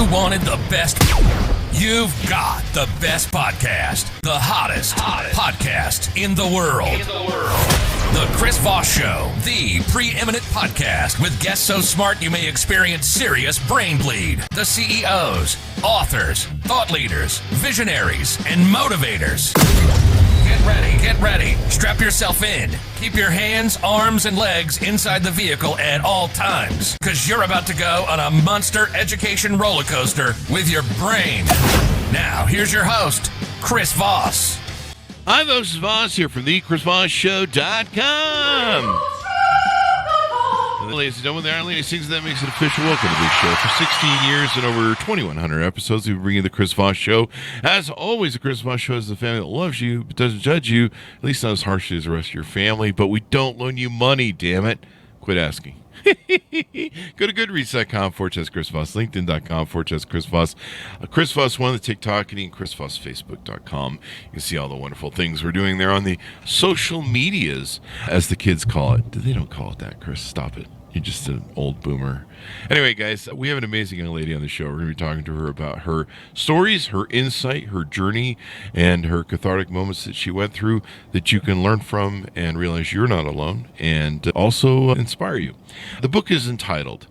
You wanted the best. You've got the best podcast. The hottest podcast in the world. The Chris Voss Show, the preeminent podcast with guests so smart you may experience serious brain bleed. The CEOs, authors, thought leaders, visionaries, and motivators. Get ready. Strap yourself in. Keep your hands, arms, and legs inside the vehicle at all times, because you're about to go on a monster education roller coaster with your brain. Now, here's your host, Chris Voss. Hi, folks. Voss here from the ChrisVossShow.com. Ladies and gentlemen, there are ladies things that makes it official. Welcome to the big show. For 16 years and over 2,100 episodes, we bring you the Chris Voss Show. As always, the Chris Voss Show is the family that loves you, but doesn't judge you, at least not as harshly as the rest of your family. But we don't loan you money, damn it. Quit asking. Go to Goodreads.com/Chris Voss, LinkedIn.com/Chris Voss, Chris Voss 1, the TikTok, and Chris Voss, Facebook.com. You can see all the wonderful things we're doing there on the social medias, as the kids call it. They don't call it that, Chris. Stop it. You're just an old boomer. Anyway, guys, we have an amazing young lady on the show. We're going to be talking to her about her stories, her insight, her journey, and her cathartic moments that she went through that you can learn from and realize you're not alone, and also inspire you. The book is entitled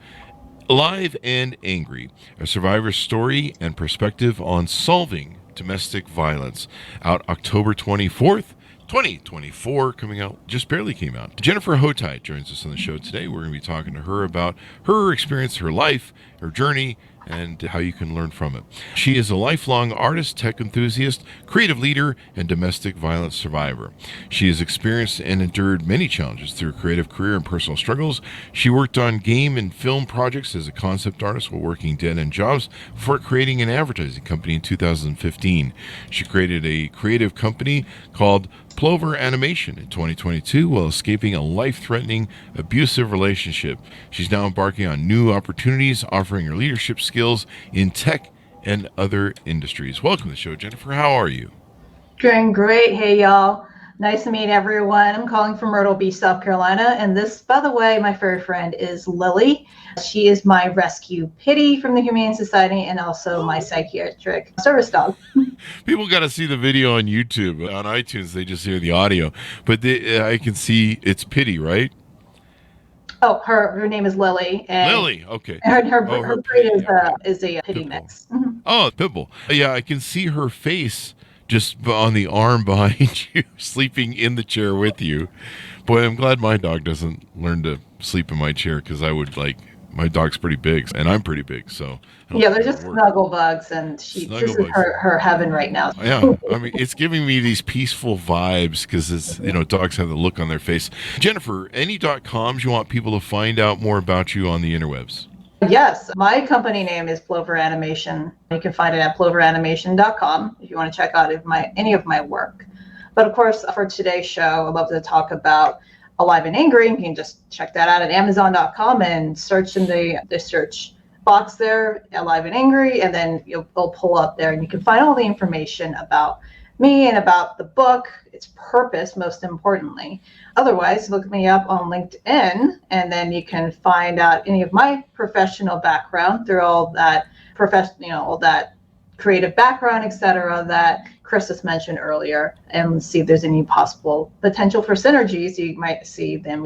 Alive and Angry, a survivor's story and perspective on solving domestic violence, out October 24th. 2024, coming out, just barely came out. Jennifer Hotai joins us on the show today. We're going to be talking to her about her experience, her life, her journey, and how you can learn from it. She is a lifelong artist, tech enthusiast, creative leader, and domestic violence survivor. She has experienced and endured many challenges through her creative career and personal struggles. She worked on game and film projects as a concept artist while working dead-end jobs before creating an advertising company in 2015. She created a creative company called Pulitzer Animation in 2022 while escaping a life-threatening abusive relationship. She's now embarking on new opportunities, offering her leadership skills in tech and other industries. Welcome to the show, Jennifer. How are you? Doing great. Hey, y'all. Nice to meet everyone. I'm calling from Myrtle Beach, South Carolina. And this, by the way, my furry friend is Lily. She is my rescue pitty from the Humane Society and also my psychiatric service dog. People got to see the video on YouTube. On iTunes, they just hear the audio. But I can see it's Pitty, right? Oh, her name is Lily. And Lily, okay. Her breed is a pitty mix. Mm-hmm. Oh, Pitbull. Yeah, I can see her face just on the arm behind you, sleeping in the chair with you. Boy, I'm glad my dog doesn't learn to sleep in my chair, because I would my dog's pretty big, and I'm pretty big, so. Yeah, they're just snuggle bugs, and this is her heaven right now. Yeah, I mean, it's giving me these peaceful vibes, because it's, dogs have the look on their face. Jennifer, any .coms you want people to find out more about you on the interwebs? Yes, my company name is Pulitzer Animation. You can find it at amzn.to if you want to check out any of my work. But of course, for today's show, I'd love to talk about Alive and Angry. You can just check that out at amazon.to and search in the search box there, Alive and Angry, and then it'll pull up there, and you can find all the information about me and about the book, its purpose, most importantly. Otherwise, look me up on LinkedIn, and then you can find out any of my professional background through all that all that creative background, etc., that Chris has mentioned earlier, and see if there's any possible potential for synergies you might see. Then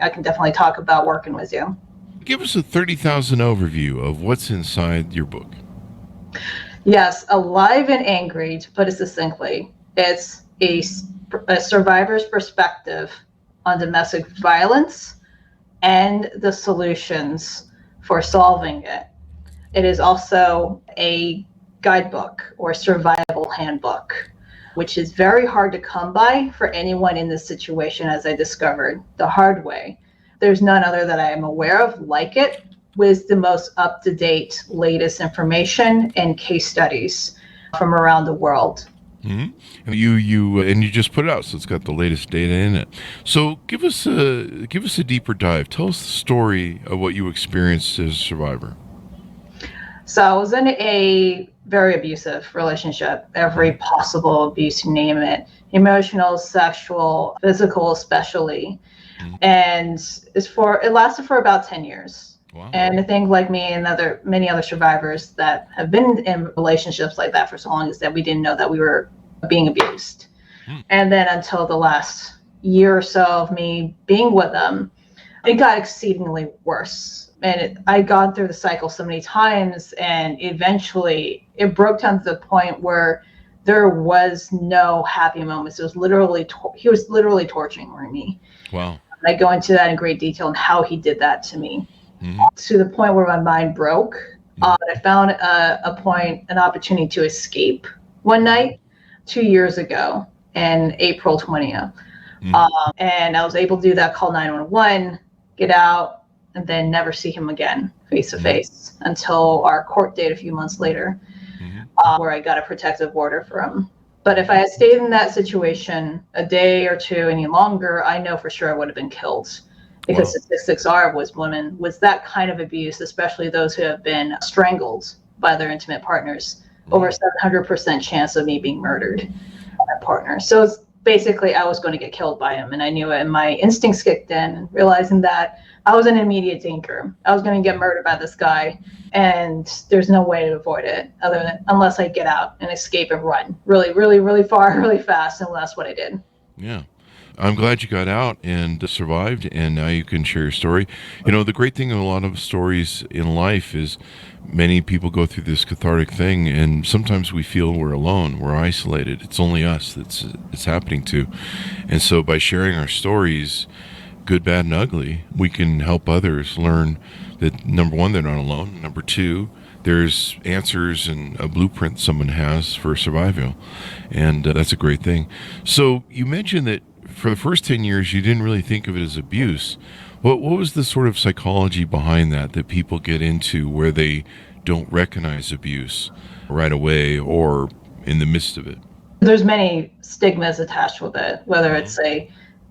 I can definitely talk about working with you. Give us a 30,000 overview of what's inside your book. Yes, Alive and Angry, to put it succinctly, it's a survivor's perspective on domestic violence and the solutions for solving it. It is also a guidebook or survival handbook, which is very hard to come by for anyone in this situation, as I discovered the hard way. There's none other that I am aware of like it, with the most up-to-date, latest information and case studies from around the world. Mm-hmm. You just put it out, so it's got the latest data in it. So give us a deeper dive. Tell us the story of what you experienced as a survivor. So I was in a very abusive relationship, every possible abuse, you name it, emotional, sexual, physical, especially. Mm-hmm. And it lasted for about 10 years. Wow. And I think like me and many other survivors that have been in relationships like that for so long is that we didn't know that we were being abused. And then until the last year or so of me being with them, it got exceedingly worse. And I'd gone through the cycle so many times, and eventually it broke down to the point where there was no happy moments. It was literally, he was literally torturing me. Wow. I go into that in great detail and how he did that to me, to the point where my mind broke. I found an opportunity to escape one night 2 years ago in April 20th. And I was able to do that, call 911, get out, and then never see him again face to face until our court date a few months later, where I got a protective order for him. But if I had stayed in that situation a day or two any longer, I know for sure I would have been killed, because statistics are was that kind of abuse, especially those who have been strangled by their intimate partners, over 700% chance of me being murdered by my partner. So it's basically I was going to get killed by him, and I knew it, and my instincts kicked in, realizing that I was in immediate danger. I was going to get murdered by this guy, and there's no way to avoid it unless I get out and escape and run really, really, really far, really fast, and that's what I did. Yeah. I'm glad you got out and survived, and now you can share your story. The great thing of a lot of stories in life is many people go through this cathartic thing, and sometimes we feel we're alone, we're isolated. It's only us it's happening to. And so by sharing our stories, good, bad, and ugly, we can help others learn that, number one, they're not alone. Number two, there's answers and a blueprint someone has for survival. And that's a great thing. So you mentioned that for the first 10 years, you didn't really think of it as abuse. What was the sort of psychology behind that people get into where they don't recognize abuse right away or in the midst of it? There's many stigmas attached with it, whether it's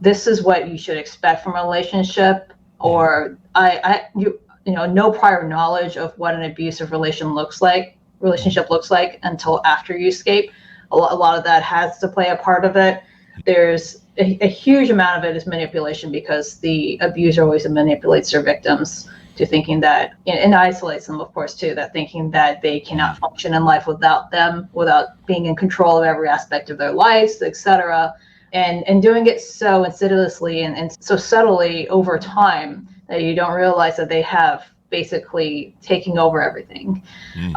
this is what you should expect from a relationship, or no prior knowledge of what an abusive relationship looks like until after you escape. A lot of that has to play a part of it. There's a huge amount of it is manipulation, because the abuser always manipulates their victims to thinking that, and isolates them, of course, too, that thinking that they cannot function in life without them, without being in control of every aspect of their lives, etc. And doing it so insidiously and so subtly over time that you don't realize that they have basically taking over everything.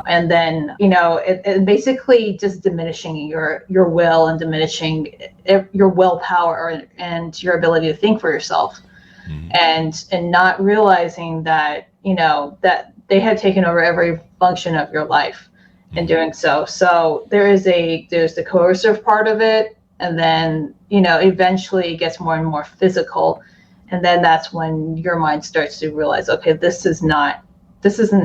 And then, it basically just diminishing your will and diminishing your willpower and your ability to think for yourself. And not realizing that, that they had taken over every function of your life in doing so. So there's the coercive part of it. And then, eventually it gets more and more physical. And then that's when your mind starts to realize, okay, this isn't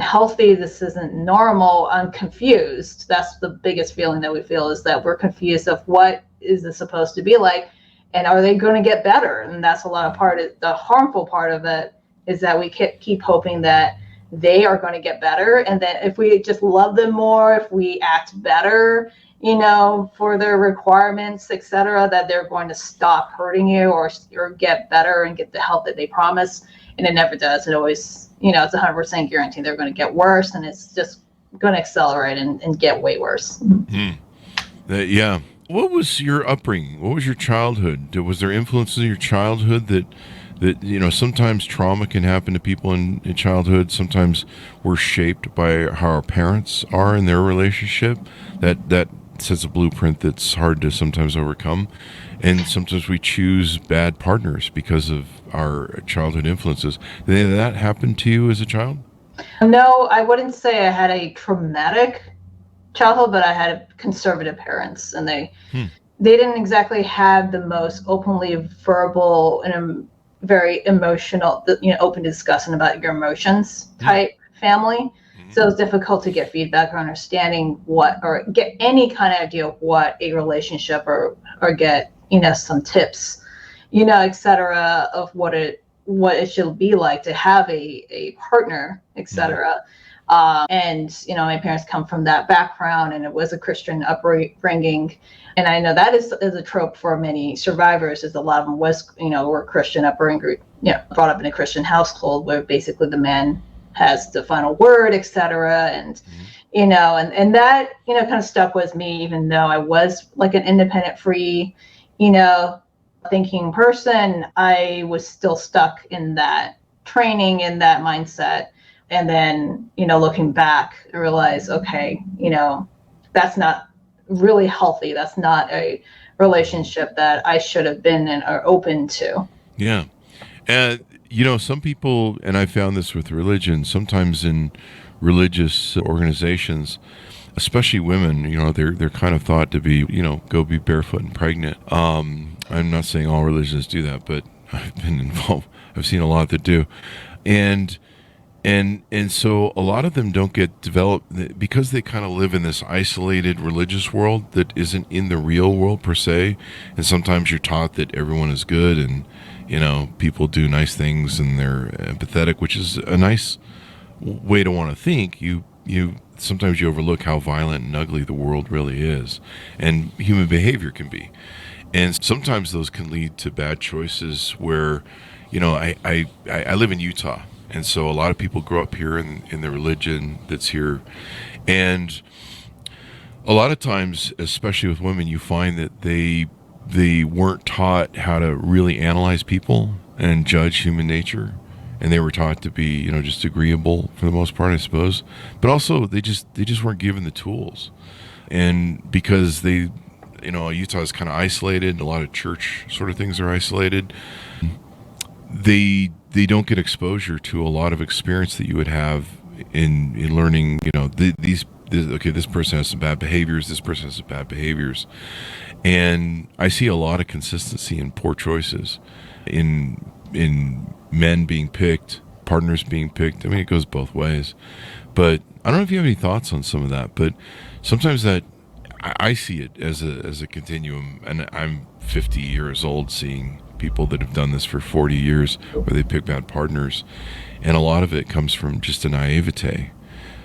healthy. This isn't normal. I'm confused. That's the biggest feeling that we feel, is that we're confused of what is this supposed to be like, and are they going to get better? And that's a lot of the harmful part of it, is that we keep hoping that they are going to get better. And that if we just love them more, if we act better, for their requirements, etc., that they're going to stop hurting you or get better and get the help that they promise. And it never does. It always, it's 100% guaranteed they're going to get worse, and it's just going to accelerate and get way worse. Yeah. What was your upbringing? What was your childhood? Was there influences in your childhood that sometimes trauma can happen to people in childhood. Sometimes we're shaped by how our parents are in their relationship. That sets a blueprint that's hard to sometimes overcome. And sometimes we choose bad partners because of our childhood influences. Did that happen to you as a child? No, I wouldn't say I had a traumatic childhood, but I had conservative parents, and they didn't exactly have the most openly verbal and very emotional, open discussion about your emotions type family. So it's difficult to get feedback or understanding or get any kind of idea of what a relationship or get, some tips, etc., of what it should be like to have a partner, etc. And, my parents come from that background, and it was a Christian upbringing. And I know that is a trope for many survivors, is a lot of them were Christian upbringing, brought up in a Christian household where basically the man has the final word, etc. And and that kind of stuck with me, even though I was like an independent, free, thinking person. I was still stuck in that training, in that mindset. And then looking back, I realized, okay, that's not really healthy. That's not a relationship that I should have been in or open to. Yeah. And, some people, and I found this with religion, sometimes in religious organizations, especially women, they're kind of thought to be, go be barefoot and pregnant. I'm not saying all religions do that, but I've been involved. I've seen a lot that do. And so a lot of them don't get developed because they kind of live in this isolated religious world that isn't in the real world per se. And sometimes you're taught that everyone is good and, people do nice things and they're empathetic, which is a nice way to want to think. Sometimes you overlook how violent and ugly the world really is and human behavior can be. And sometimes those can lead to bad choices where, I live in Utah. And so a lot of people grow up here in the religion that's here. And a lot of times, especially with women, you find that they weren't taught how to really analyze people and judge human nature. And they were taught to be, just agreeable for the most part, I suppose. But also they just weren't given the tools. And because Utah is kind of isolated, a lot of church sort of things are isolated. They don't get exposure to a lot of experience that you would have in learning, this person has some bad behaviors, this person has some bad behaviors. And I see a lot of consistency in poor choices, in men being picked, partners being picked. I mean, it goes both ways. But I don't know if you have any thoughts on some of that, but sometimes that I see it as a continuum, and I'm 50 years old seeing people that have done this for 40 years where they pick bad partners, and a lot of it comes from just a naivete.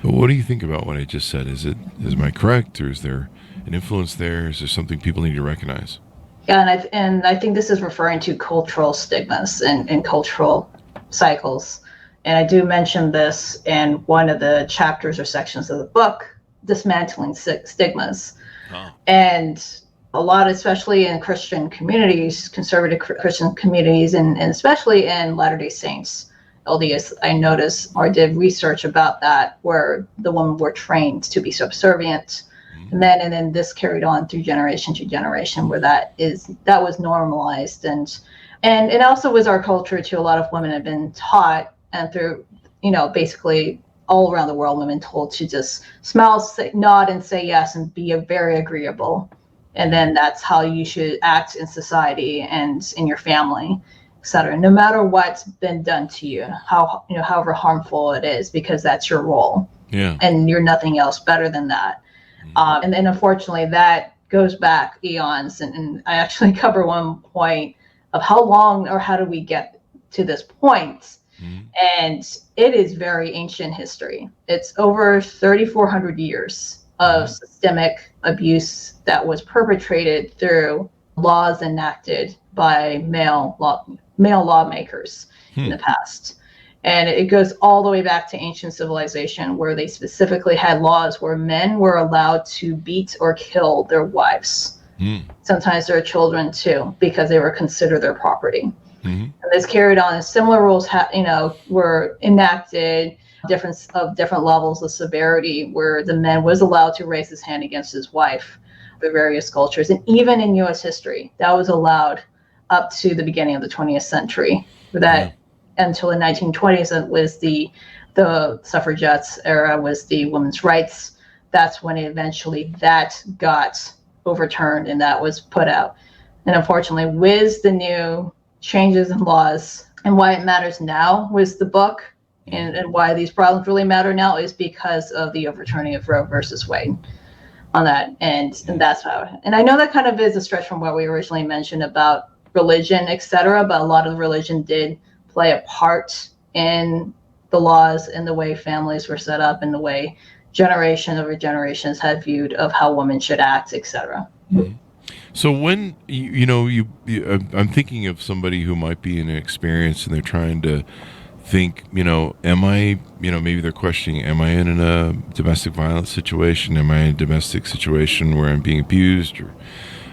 But what do you think about what I just said? Am I correct, or is there an influence there? Is there something people need to recognize? Yeah, and I think this is referring to cultural stigmas and cultural cycles. And I do mention this in one of the chapters or sections of the book, Dismantling Stigmas. Oh. And a lot, especially in Christian communities, conservative Christian communities, and especially in Latter-day Saints, LDS, I noticed or did research about that, where the women were trained to be subservient. Mm-hmm. And then this carried on through generation to generation, where that was normalized. And it also was our culture too. A lot of women have been taught, and through, basically all around the world, women told to just smile, nod, and say yes, and be very agreeable. And then that's how you should act in society and in your family, et cetera. No matter what's been done to you, however harmful it is, because that's your role. Yeah. And you're nothing else better than that. Mm-hmm. And then unfortunately that goes back eons. And I actually cover one point of how long or how do we get to this point. Mm-hmm. And it is very ancient history. It's over 3,400 years of systemic abuse that was perpetrated through laws enacted by male lawmakers in the past. And it goes all the way back to ancient civilization, where they specifically had laws where men were allowed to beat or kill their wives. Sometimes their children too, because they were considered their property. And this carried on. Similar rules were enacted, different levels of severity, where the man was allowed to raise his hand against his wife for various cultures. And even in U.S. history, that was allowed up to the beginning of the 20th century. Until the 1920s, it was the suffragettes era, was the women's rights. That's when eventually that got overturned and that was put out. And unfortunately, with the new changes in laws, and why it matters now was the book, and why these problems really matter now is because of the overturning of Roe versus Wade on that. And that's how, and I know that kind of is a stretch from what we originally mentioned about religion, etc., but a lot of religion did play a part in the laws and the way families were set up and the way generation over generations had viewed of how women should act, etc. So when I'm thinking of somebody who might be in an experience and they're trying to think, am I, maybe they're questioning, am I in a domestic violence situation? Am I in a domestic situation where I'm being abused, or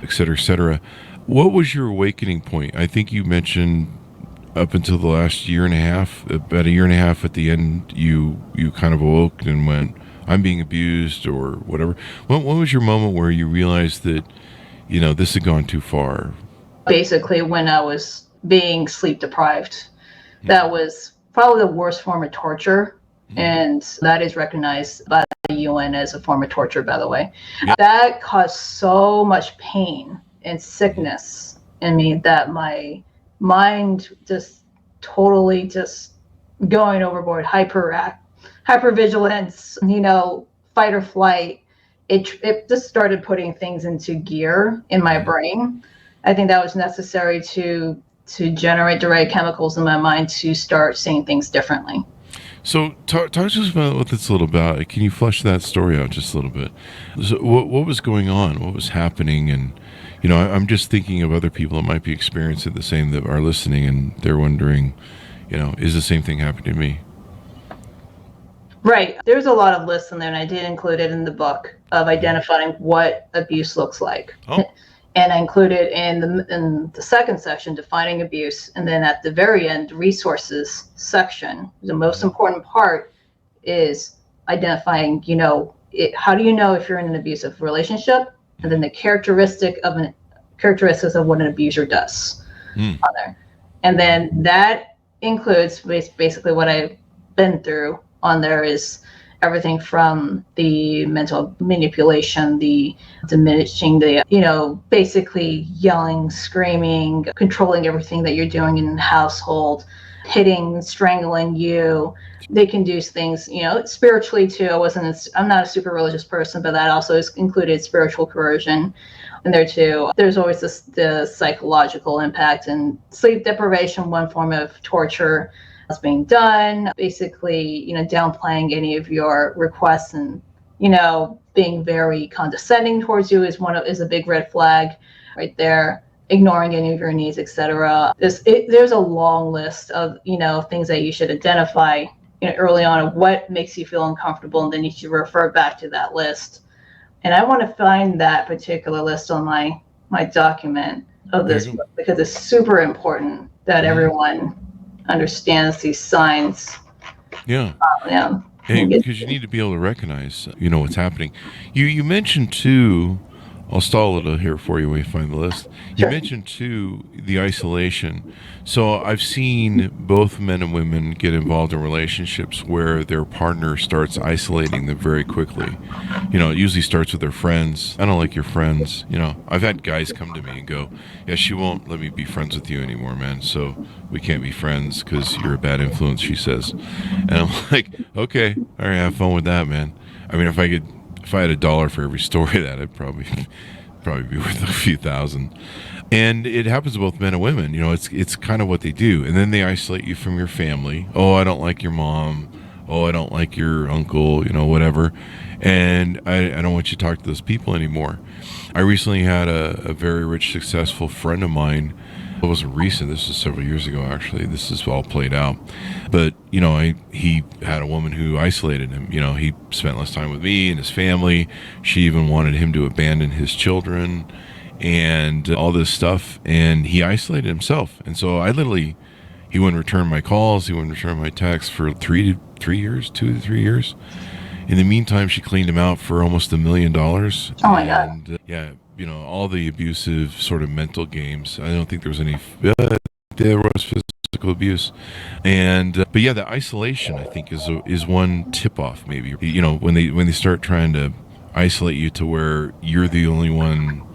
et cetera, et cetera? What was your awakening point? I think you mentioned up until the last year and a half, about a year and a half at the end, you kind of awoke and went, I'm being abused or whatever. What was your moment where you realized that, this had gone too far? Basically, when I was being sleep deprived, that was probably the worst form of torture. And that is recognized by the UN as a form of torture, by the way. Yep. That caused so much pain and sickness in me that my mind just totally just going overboard, hypervigilance, fight or flight. It just started putting things into gear in my brain. I think that was necessary to generate the right chemicals in my mind to start seeing things differently. So talk to us about what that's a little about. Can you flesh that story out just a little bit? So what was going on? What was happening? And, I'm just thinking of other people that might be experiencing the same, that are listening, and they're wondering, is the same thing happening to me? Right. There's a lot of lists in there, and I did include it in the book of identifying what abuse looks like. Oh. And I included in the second section, defining abuse. And then at the very end, resources section, the most important part is identifying, how do you know if you're in an abusive relationship? And then the characteristics of what an abuser does on there. And then that includes basically what I've been through on there is everything from the mental manipulation, the diminishing, basically yelling, screaming, controlling everything that you're doing in the household, hitting, strangling you. They can do things, spiritually too. I'm not a super religious person, but that also is included spiritual coercion in there too. There's always the psychological impact, and sleep deprivation, one form of torture that's being done, basically, downplaying any of your requests and, being very condescending towards you is a big red flag right there. Ignoring any of your needs, etc. There's a long list of, things that you should identify, early on of what makes you feel uncomfortable, and then you should refer back to that list. And I want to find that particular list on my document of this book, because it's super important that everyone understands these signs. Yeah. Because you need to be able to recognize, what's happening. You mentioned too, I'll stall a little here for you when you find the list. You mentioned too the isolation. So I've seen both men and women get involved in relationships where their partner starts isolating them very quickly. It usually starts with their friends. I don't like your friends. I've had guys come to me and go, yeah, she won't let me be friends with you anymore, man. So we can't be friends because you're a bad influence, she says. And I'm like, okay, all right, have fun with that, man. I mean, if I had $1 for every story of that, I'd probably be worth a few thousand. And it happens to both men and women. It's kind of what they do. And then they isolate you from your family. Oh, I don't like your mom. Oh, I don't like your uncle, whatever. And I don't want you to talk to those people anymore. I recently had a very rich, successful friend of mine. It wasn't recent. This was several years ago, actually. This is all played out. But, he had a woman who isolated him. He spent less time with me and his family. She even wanted him to abandon his children and all this stuff. And he isolated himself. And so he wouldn't return my calls. He wouldn't return my texts for 2 to 3 years. In the meantime, she cleaned him out for almost $1 million. Oh my God. All the abusive sort of mental games. I don't think there was any. There was physical abuse, but the isolation, I think, is one tip off. Maybe when they start trying to isolate you to where you're the only one,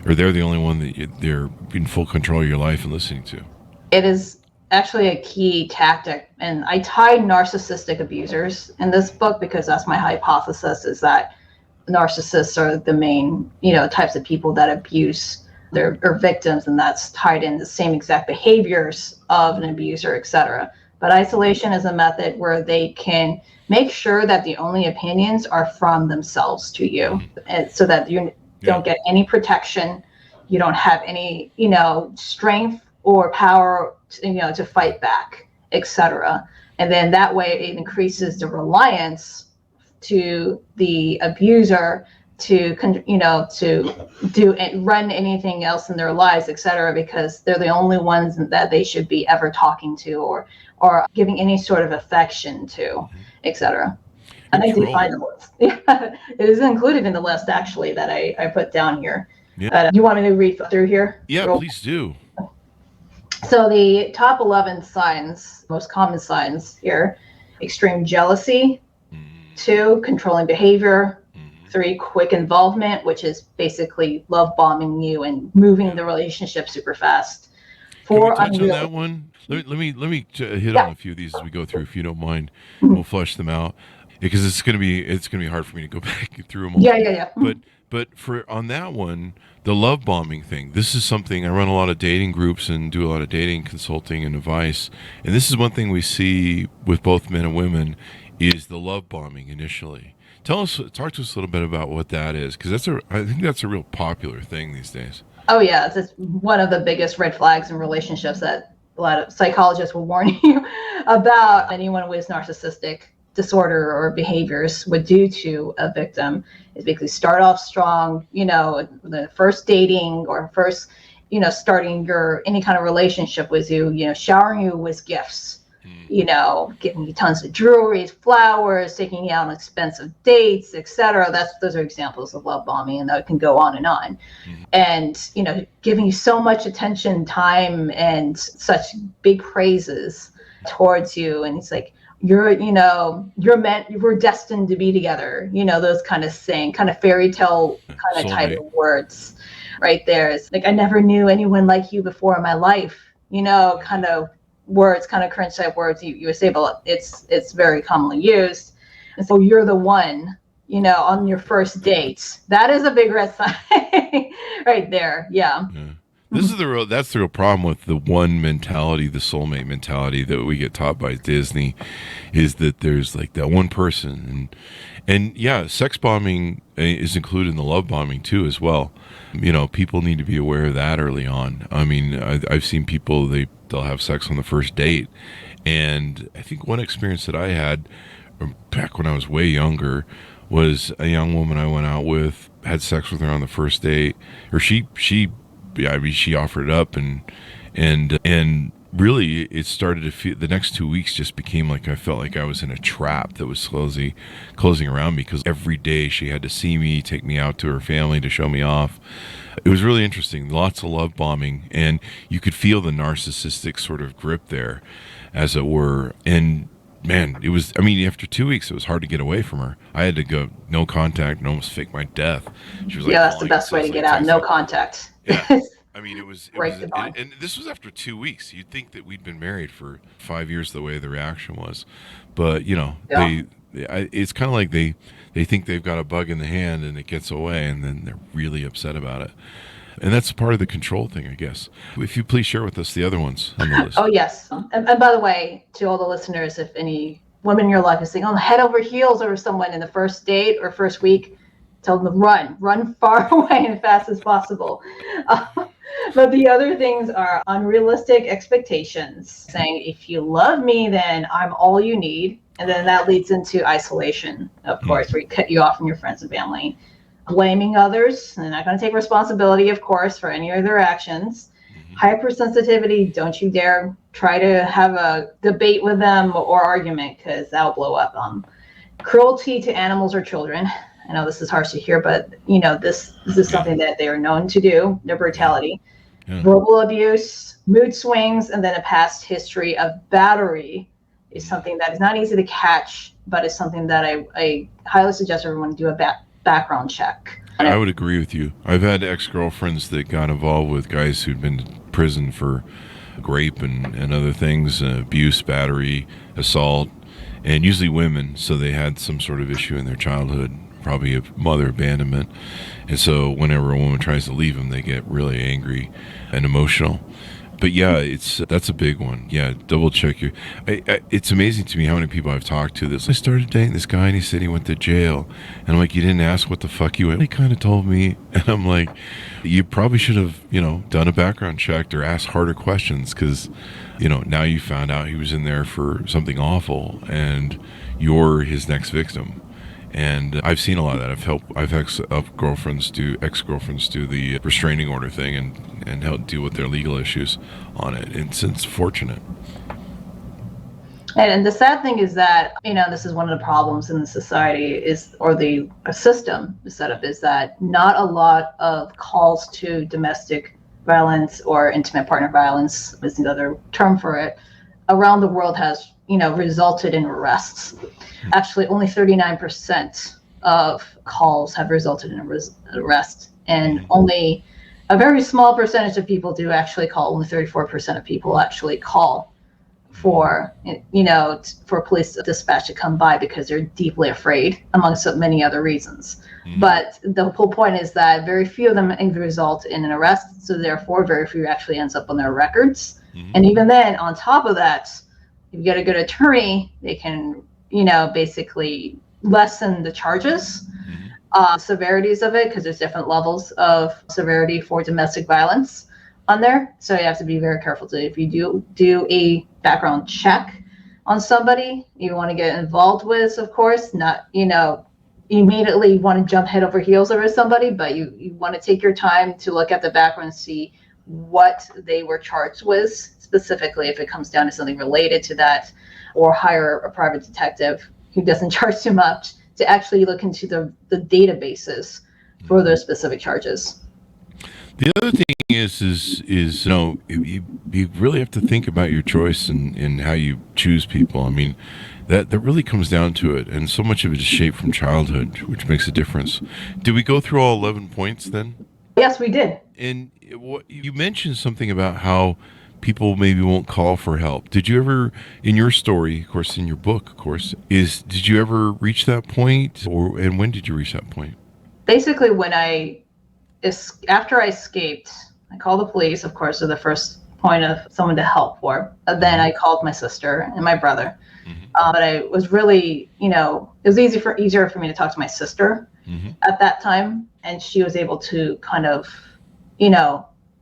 or they're the only one that they're in full control of your life and listening to. It is actually a key tactic, and I tied narcissistic abusers in this book because that's my hypothesis, is that narcissists are the main, types of people that abuse their victims, and that's tied in the same exact behaviors of an abuser, etc. But isolation is a method where they can make sure that the only opinions are from themselves to you, and so that you don't get any protection, you don't have any, strength or power, to fight back. etc. And then that way it increases the reliance to the abuser to do and run anything else in their lives, etc., because they're the only ones that they should be ever talking to or giving any sort of affection to, etc. And I did find the list. Yeah, it is included in the list actually that I put down here. Yeah. You want me to read through here? Yeah, please do. So the top 11 signs, most common signs here: extreme jealousy, 2, controlling behavior, 3, quick involvement, which is basically love bombing you and moving the relationship super fast. 4, can we touch on that one? Let me hit on a few of these as we go through, if you don't mind. We'll flesh them out because it's gonna be hard for me to go back through them all. Yeah. But for on that one, the love bombing thing, this is something I run a lot of dating groups and do a lot of dating consulting and advice, and this is one thing we see with both men and women is the love bombing initially. Talk to us a little bit about what that is, because I think that's a real popular thing these days. Oh yeah, it's one of the biggest red flags in relationships that a lot of psychologists will warn you about. Anyone with narcissistic disorder or behaviors would do to a victim is basically start off strong, the first dating or first, starting any kind of relationship with you, showering you with gifts, giving you tons of jewelry, flowers, taking you out on expensive dates, etc. Those are examples of love bombing, and that can go on and on. And, giving you so much attention, time, and such big praises towards you. And it's like, we're destined to be together, those kind of kind of fairy tale kind of type of words right there. It's like, I never knew anyone like you before in my life, kind of words, kind of cringe type words you would say, but it's very commonly used. And so you're the one, on your first date. That is a big red flag right there. Yeah. That's the real problem with the one mentality, the soulmate mentality that we get taught by Disney, is that there's like that one person, and yeah, sex bombing is included in the love bombing too as well. People need to be aware of that early on. I mean, I've seen people, they'll have sex on the first date, and I think one experience that I had back when I was way younger was a young woman I went out with, had sex with her on the first date, or she offered it up, and really it started to feel, the next 2 weeks just became like I felt like I was in a trap that was slowly closing around me, because every day she had to see me, take me out to her family to show me off. It was really interesting, lots of love bombing, and you could feel the narcissistic sort of grip there, as it were. And man, after 2 weeks, it was hard to get away from her. I had to go no contact and almost fake my death. She was like, that's the best way to get out, no contact. Yeah. I mean, it was and this was after 2 weeks. You'd think that we'd been married for 5 years the way the reaction was. But, it's kind of like they think they've got a bug in the hand and it gets away, and then they're really upset about it. And that's part of the control thing, I guess. If you please share with us the other ones on the list. Oh, yes. And by the way, to all the listeners, if any woman in your life is saying, head over heels over someone in the first date or first week, tell them to run far away and fast as possible. But the other things are unrealistic expectations, saying, if you love me, then I'm all you need. And then that leads into isolation, of course, where you cut you off from your friends and family. Blaming others, they're not going to take responsibility, of course, for any of their actions. Hypersensitivity, don't you dare try to have a debate with them or argument, because that'll blow up. Cruelty to animals or children. I know this is harsh to hear, but this is something that they are known to do, their brutality. Verbal abuse, mood swings, and then a past history of battery is something that is not easy to catch, but is something that I highly suggest everyone do a background check. I would agree with you. I've had ex-girlfriends that got involved with guys who'd been to prison for rape and other things, abuse, battery, assault, and usually women, so they had some sort of issue in their childhood, probably a mother abandonment. And so whenever a woman tries to leave them, they get really angry and emotional. But yeah, that's a big one. Yeah, double check your. It's amazing to me how many people I've talked to. I started dating this guy, and he said he went to jail, and I'm like, you didn't ask what the fuck you went. He kind of told me, and I'm like, you probably should have, done a background check or asked harder questions, because, now you found out he was in there for something awful, and you're his next victim. And I've seen a lot of that. I've had ex-girlfriends do the restraining order thing and help deal with their legal issues on it. It's fortunate. And the sad thing is that, this is one of the problems in the society or the system setup, is that not a lot of calls to domestic violence or intimate partner violence is another term for it around the world has, resulted in arrests. Actually, only 39% of calls have resulted in arrest, and only a very small percentage of people do actually call. Only 34% of people actually call for, for police dispatch to come by because they're deeply afraid, amongst many other reasons. But the whole point is that very few of them result in an arrest, so therefore very few actually ends up on their records. And even then, on top of that, if you get a good attorney, they can, basically lessen the charges, severities of it, because there's different levels of severity for domestic violence on there. So you have to be very careful if you do a background check on somebody you want to get involved with, of course, not, immediately want to jump head over heels over somebody, but you want to take your time to look at the background and see what they were charged with, specifically if it comes down to something related to that, or hire a private detective who doesn't charge too much to actually look into the databases for those specific charges. The other thing is you really have to think about your choice and how you choose people. I mean, that really comes down to it, and so much of it is shaped from childhood, which makes a difference. Did we go through all 11 points then? Yes, we did. And you mentioned something about how people maybe won't call for help. Did you ever, in your story, of course, in your book, of course, did you ever reach that point, and when did you reach that point? Basically, after I escaped, I called the police, of course, to the first point of someone to help for. Then I called my sister and my brother. But I was really, it was easier for me to talk to my sister at that time. And she was able to kind of,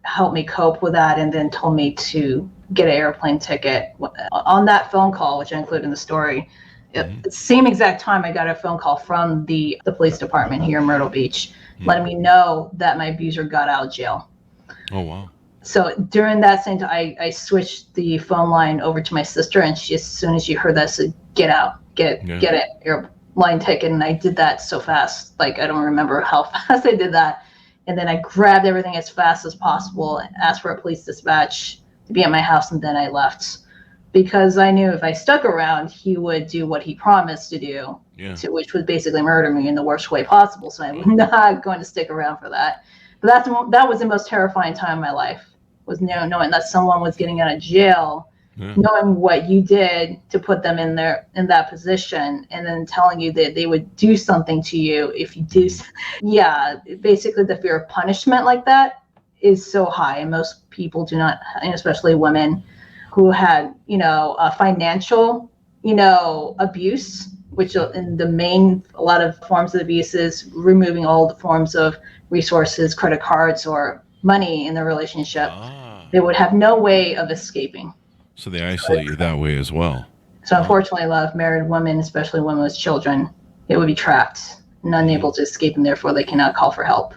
help me cope with that, and then told me to get an airplane ticket. On that phone call, which I include in the story, at the same exact time, I got a phone call from the police department here in Myrtle Beach, letting me know that my abuser got out of jail. Oh, wow. So during that same time, I switched the phone line over to my sister, and as soon as she heard that, said, get out, get an airline ticket. And I did that so fast. Like, I don't remember how fast I did that. And then I grabbed everything as fast as possible and asked for a police dispatch to be at my house, and then I left. Because I knew if I stuck around, he would do what he promised to do, which was basically murder me in the worst way possible. So I'm not going to stick around for that. But that was the most terrifying time in my life, was knowing that someone was getting out of jail, knowing what you did to put them in that position, and then telling you that they would do something to you if you do. Basically the fear of punishment like that is so high, and most people do not, and especially women who had, financial, abuse, which in a lot of forms of abuse is removing all the forms of resources, credit cards, or money in the relationship. They would have no way of escaping. So they isolate you that way as well. So unfortunately, a lot of married women, especially women with children, they would be trapped and unable to escape, and therefore they cannot call for help.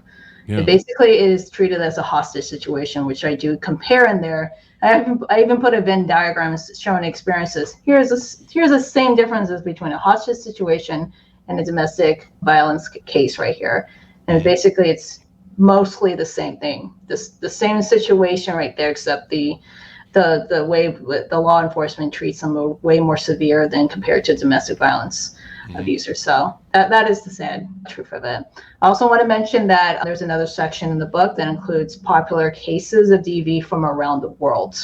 Yeah. It basically is treated as a hostage situation, which I do compare in there. I even put a Venn diagram showing experiences. Here's the same differences between a hostage situation and a domestic violence case right here. And basically it's mostly the same thing. The same situation right there, except the way the law enforcement treats them way more severe than compared to domestic violence abusers. So that is the sad truth of it. I also want to mention that there's another section in the book that includes popular cases of DV from around the world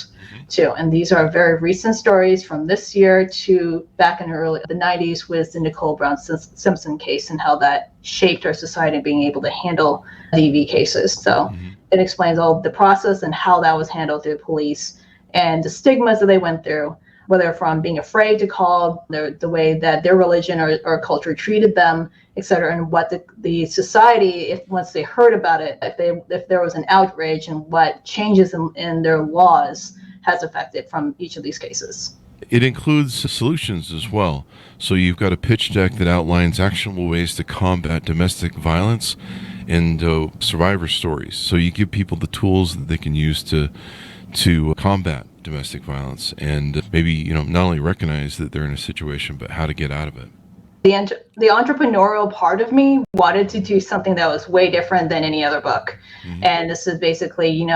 too. And these are very recent stories from this year to back in the 90s with the Nicole Brown Simpson case, and how that shaped our society being able to handle DV cases. So It explains all the process and how that was handled through police and the stigmas that they went through, whether from being afraid to call, the way that their religion or culture treated them, et cetera, and what the society, if once they heard about it, if there was an outrage, and what changes in their laws has affected from each of these cases. It includes solutions as well. So you've got a pitch deck that outlines actionable ways to combat domestic violence and survivor stories. So you give people the tools that they can use to combat domestic violence, and maybe not only recognize that they're in a situation, but how to get out of it. The entrepreneurial part of me wanted to do something that was way different than any other book. Mm-hmm. And this is basically,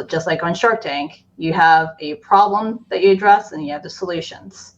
just like on Shark Tank, you have a problem that you address and you have the solutions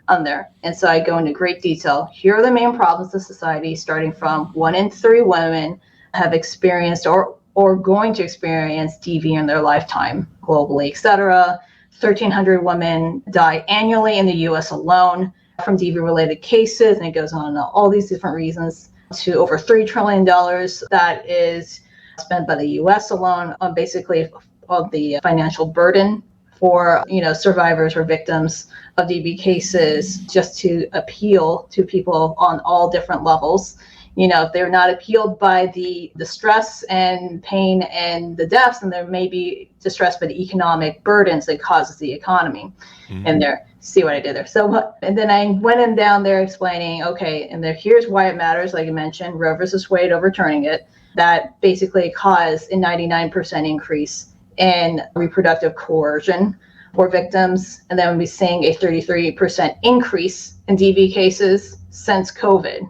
on there. And so I go into great detail. Here are the main problems of society, starting from 1 in 3 women have experienced or going to experience DV in their lifetime globally, et cetera. 1,300 women die annually in the U.S. alone from DV-related cases, and it goes on all these different reasons, to over $3 trillion that is spent by the U.S. alone on basically all the financial burden for survivors or victims of DV cases, just to appeal to people on all different levels. If they're not appealed by the stress and pain and the deaths, then there may be distressed by the economic burdens that causes the economy. And there, see what I did there. So, and then I went in down there explaining, okay, and here's why it matters. Like you mentioned, Roe versus Wade overturning it, that basically caused a 99% increase in reproductive coercion for victims. And then we're seeing a 33% increase in DV cases since COVID.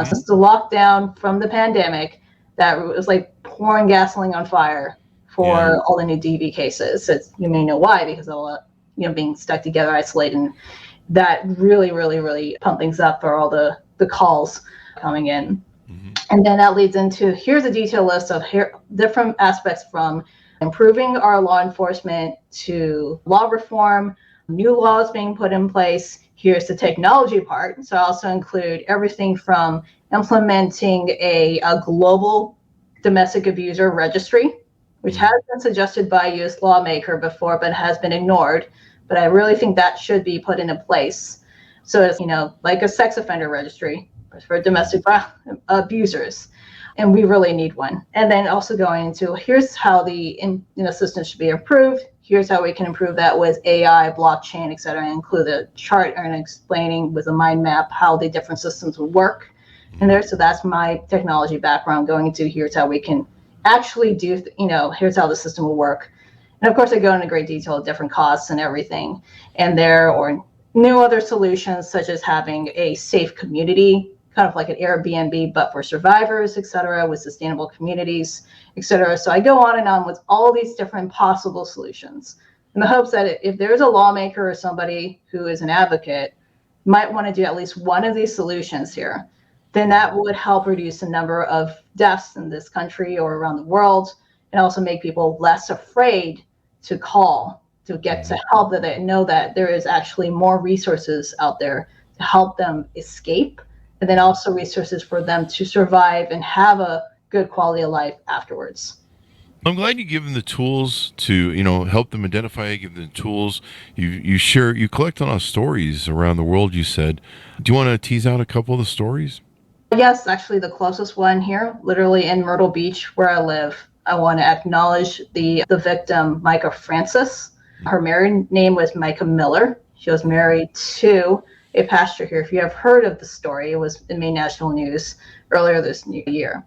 Since the lockdown from the pandemic, that was like pouring gasoline on fire for all the new DV cases. You may know why, because of all being stuck together, isolated, and that really, really, really pumped things up for all the calls coming in. And then that leads into, here's a detailed list of different aspects, from improving our law enforcement to law reform, new laws being put in place. Here's the technology part. So I also include everything from implementing a global domestic abuser registry, which has been suggested by a U.S. lawmaker before, but has been ignored. But I really think that should be put into place. So it's, like a sex offender registry for domestic abusers. And we really need one. And then also going into, here's how the system should be improved. Here's how we can improve that with AI, blockchain, et cetera, and include a chart and explaining with a mind map how the different systems would work in there. So that's my technology background, going into here's how we can actually do, here's how the system will work. And of course, I go into great detail of different costs and everything. And there are new other solutions, such as having a safe community, kind of like an Airbnb, but for survivors, et cetera, with sustainable communities, et cetera. So I go on and on with all these different possible solutions, in the hopes that if there's a lawmaker or somebody who is an advocate might want to do at least one of these solutions here, then that would help reduce the number of deaths in this country or around the world, and also make people less afraid to call to get to help, that they know that there is actually more resources out there to help them escape, and then also resources for them to survive and have a good quality of life afterwards. I'm glad you give them the tools to, help them identify, give them the tools. You collect on stories around the world, you said. Do you want to tease out a couple of the stories? Yes, actually the closest one here, literally in Myrtle Beach, where I live. I want to acknowledge the victim, Micah Francis. Her married name was Micah Miller. She was married to a pastor here. If you have heard of the story, it was in Maine National News earlier this new year.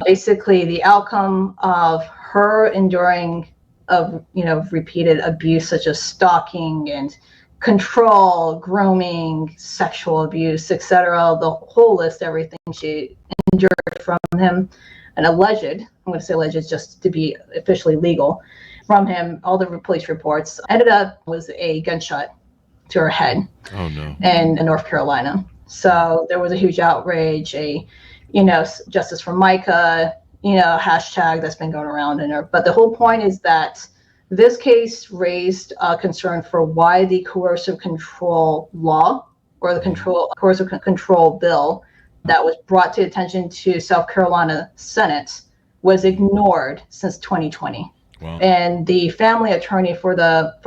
Basically, the outcome of her enduring of repeated abuse, such as stalking and control, grooming, sexual abuse, etc., the whole list, everything she endured from him, an alleged, I'm going to say alleged just to be officially legal, from him, all the police reports ended up was a gunshot to her head. Oh no! In North Carolina. So there was a huge outrage, justice for Micah, hashtag that's been going around in her. But the whole point is that this case raised a concern for why the coercive control law, or the coercive control bill that was brought to attention to South Carolina Senate, was ignored since 2020. Wow. And the family attorney for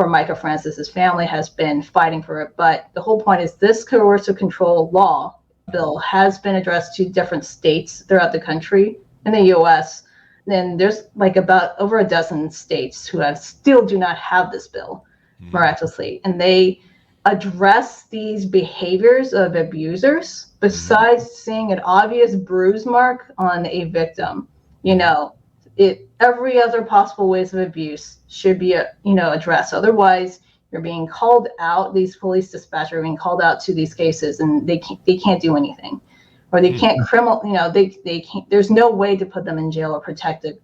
Micah Francis's family has been fighting for it. But the whole point is this coercive control law bill has been addressed to different states throughout the country in the U.S. And there's like about over a dozen states who still do not have this bill, miraculously. And they address these behaviors of abusers besides seeing an obvious bruise mark on a victim. Every other possible ways of abuse should be addressed. Otherwise, you're being called out. These police dispatchers are being called out to these cases, and they can't do anything, or they can't they can't. There's no way to put them in jail or protected.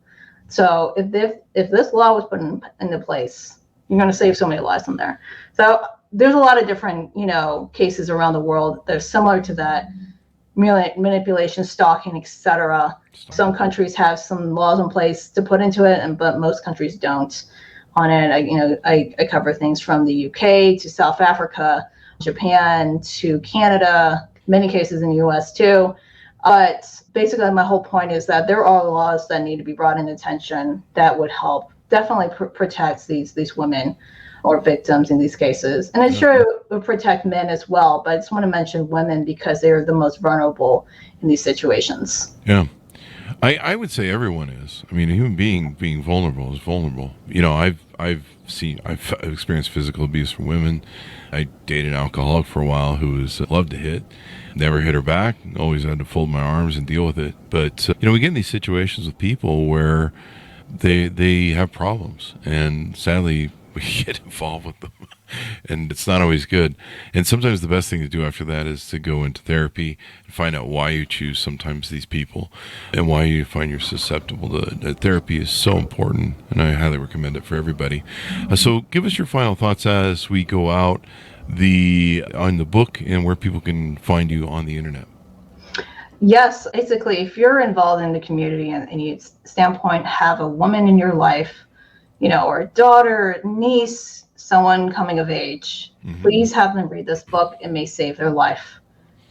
So if this law was put into place, you're going to save so many lives from there. So there's a lot of different cases around the world that are similar to that. Manipulation, stalking, etc. Some countries have some laws in place to put into it, but most countries don't. On it, I cover things from the UK to South Africa, Japan to Canada, many cases in the US too. But basically, my whole point is that there are laws that need to be brought into attention that would help definitely protect these women or victims in these cases. And I'm sure it would protect men as well, but I just want to mention women because they're the most vulnerable in these situations. Yeah. I would say everyone is. I mean, a human being vulnerable is vulnerable. I've experienced physical abuse from women. I dated an alcoholic for a while who loved to hit. Never hit her back. Always had to fold my arms and deal with it. But, we get in these situations with people where they have problems. And sadly, we get involved with them, and it's not always good. And sometimes the best thing to do after that is to go into therapy and find out why you choose sometimes these people and why you find you're susceptible to it. Therapy is so important, and I highly recommend it for everybody. So give us your final thoughts as we go out on the book and where people can find you on the internet. Yes, basically, if you're involved in the community and you standpoint have a woman in your life, or a daughter, niece, someone coming of age, please have them read this book. It may save their life.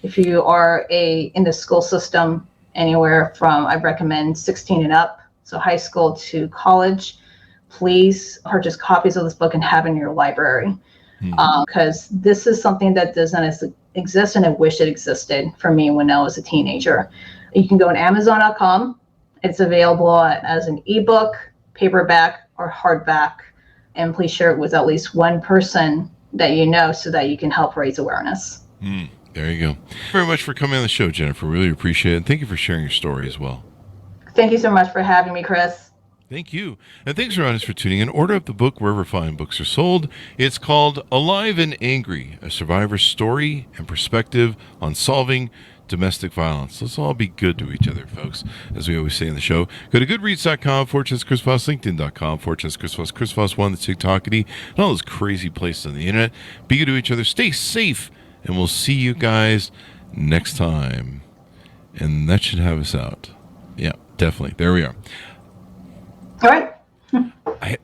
If you are in the school system, anywhere from, I recommend 16 and up, so high school to college, please purchase copies of this book and have it in your library. Because this is something that doesn't exist, and I wish it existed for me when I was a teenager. You can go on amzn.to. It's available as an ebook, paperback, or hardback, and please share it with at least one person that you know so that you can help raise awareness. There you go. Thank you very much for coming on the show, Jennifer. Really appreciate it. Thank you for sharing your story as well. Thank you so much for having me, Chris. Thank you. And thanks for for tuning in. Order up the book wherever fine books are sold. It's called Alive and Angry, a survivor's story and perspective on solving domestic violence. Let's all be good to each other, folks, as we always say in the show. Go to goodreads.com/Chris Voss, LinkedIn.com/Chris Voss, Chris Voss 1, the TikTokity, and all those crazy places on the internet. Be good to each other. Stay safe, and we'll see you guys next time. And that should have us out. Yeah, definitely. There we are. All right.